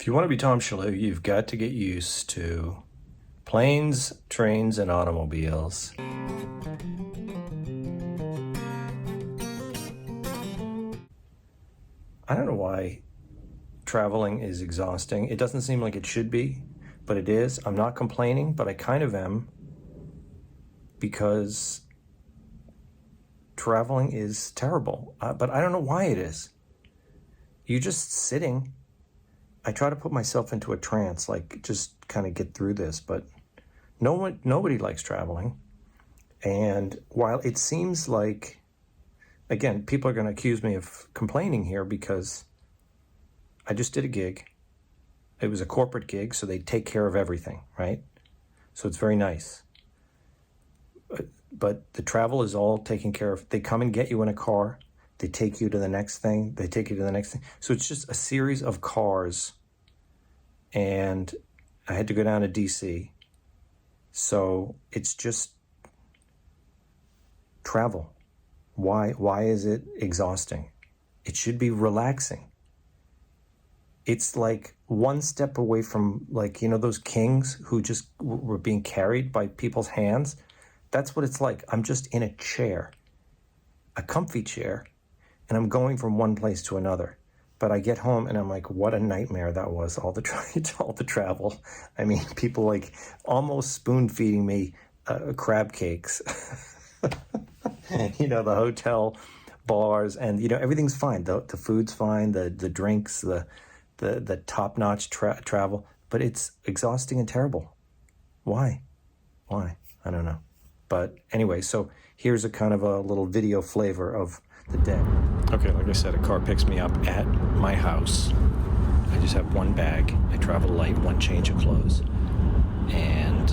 If you want to be Tom Shillue, you've got to get used to planes, trains, and automobiles. I don't know why traveling is exhausting. It doesn't seem like it should be, but it is. I'm not complaining, but I kind of am, because traveling is terrible. But I don't know why it is. You're just sitting. I try to put myself into a trance, like just kind of get through this, but nobody likes traveling. And while it seems like, again, people are going to accuse me of complaining here because I just did a gig. It was a corporate gig, so they take care of everything, right? So it's very nice. But the travel is all taken care of. They come and get you in a car. They take you to the next thing. They take you to the next thing. So it's just a series of cars. And I had to go down to DC. So it's just travel. Why is it exhausting? It should be relaxing. It's like one step away from, like, you know, those kings who just were being carried by people's hands. That's what it's like. I'm just in a chair, a comfy chair, and I'm going from one place to another. But I get home and I'm like, what a nightmare that was, all the travel. I mean, people like almost spoon feeding me crab cakes. You know, the hotel bars, and, you know, everything's fine. The food's fine, the drinks, the top-notch travel, but it's exhausting and terrible. Why? I don't know. But anyway, so here's a kind of a little video flavor of the day. Okay, like I said, a car picks me up at my house. I just have one bag. I travel light, one change of clothes. And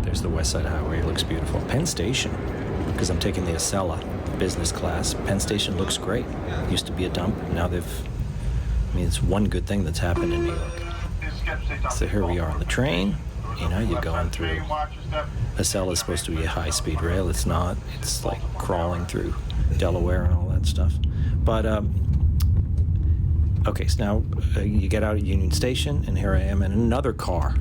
there's the West Side Highway. It looks beautiful. Penn Station, because I'm taking the Acela business class. Penn Station looks great. Used to be a dump. Now it's one good thing that's happened in New York. So here we are on the train. You know, you're going through. Acela is supposed to be a high-speed rail. It's not. It's like crawling through Delaware and all that stuff. But, okay, so now you get out at Union Station, and here I am in another car.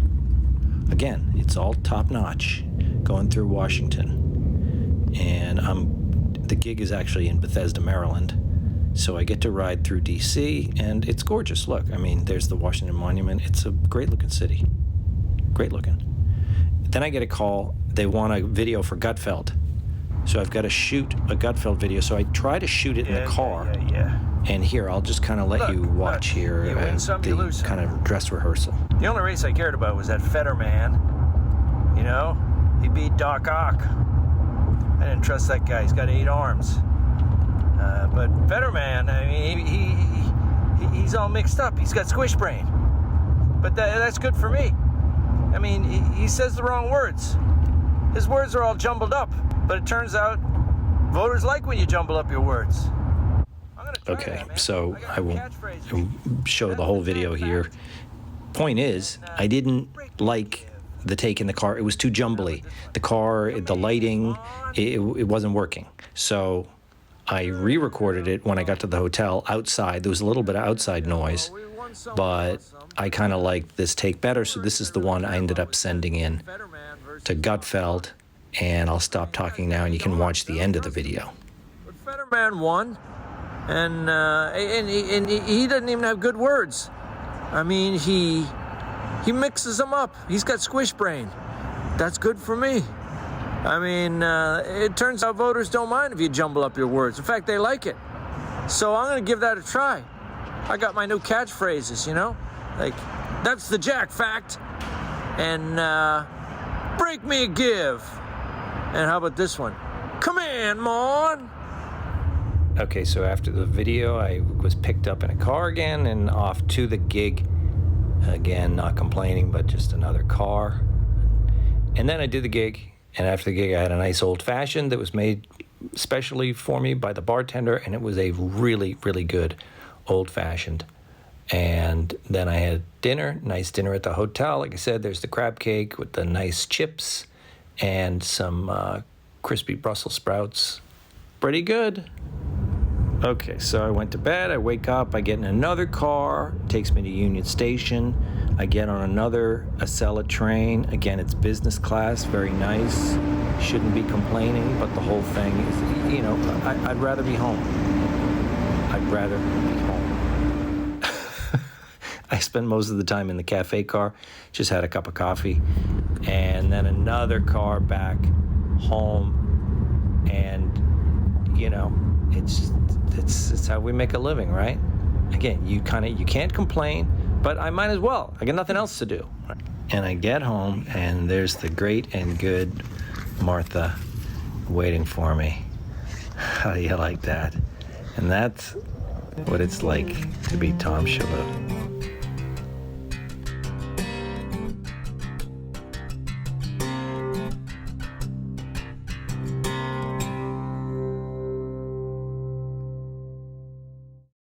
Again, it's all top-notch, going through Washington. And the gig is actually in Bethesda, Maryland. So I get to ride through D.C., and it's gorgeous. Look, I mean, there's the Washington Monument. It's a great-looking city. Great-looking. Then I get a call. They want a video for Gutfeld. So I've got to shoot a Gutfeld video. So I try to shoot it in the car. And here, I'll just kind of let you watch here the kind of dress rehearsal. The only race I cared about was that Fetterman. You know, he beat Doc Ock. I didn't trust that guy. He's got 8 arms. But Fetterman, I mean, he's all mixed up. He's got squish brain. But that's good for me. I mean, he says the wrong words. His words are all jumbled up. But it turns out voters like when you jumble up your words. Okay, so I won't show the whole video here. Point is, I didn't like the take in the car. It was too jumbly. The car, the lighting, it wasn't working. So I re-recorded it when I got to the hotel outside. There was a little bit of outside noise, but I kind of liked this take better. So this is the one I ended up sending in to Gutfeld. And I'll stop talking now, and you can watch the end of the video. But Fetterman won, and he doesn't even have good words. I mean, he mixes them up. He's got squish brain. That's good for me. I mean, it turns out voters don't mind if you jumble up your words. In fact, they like it. So I'm going to give that a try. I got my new catchphrases, you know? Like, that's the Jack fact. And, break me a give. And how about this one? Come in, Mon! Okay, so after the video, I was picked up in a car again and off to the gig. Again, not complaining, but just another car. And then I did the gig, and after the gig, I had a nice old-fashioned that was made specially for me by the bartender, and it was a really, really good old-fashioned. And then I had dinner, nice dinner at the hotel. Like I said, there's the crab cake with the nice chips and some crispy Brussels sprouts. Pretty good. Okay, so I went to bed, I wake up, I get in another car, takes me to Union Station. I get on another Acela train. Again, it's business class, very nice. Shouldn't be complaining, but the whole thing is, I'd rather be home. I'd rather be home. I spend most of the time in the cafe car, just had a cup of coffee, and then another car back home, and, it's how we make a living, right? Again, you can't complain, but I might as well. I got nothing else to do. And I get home, and there's the great and good Martha waiting for me. How do you like that? And that's what it's like to be Tom Shillue.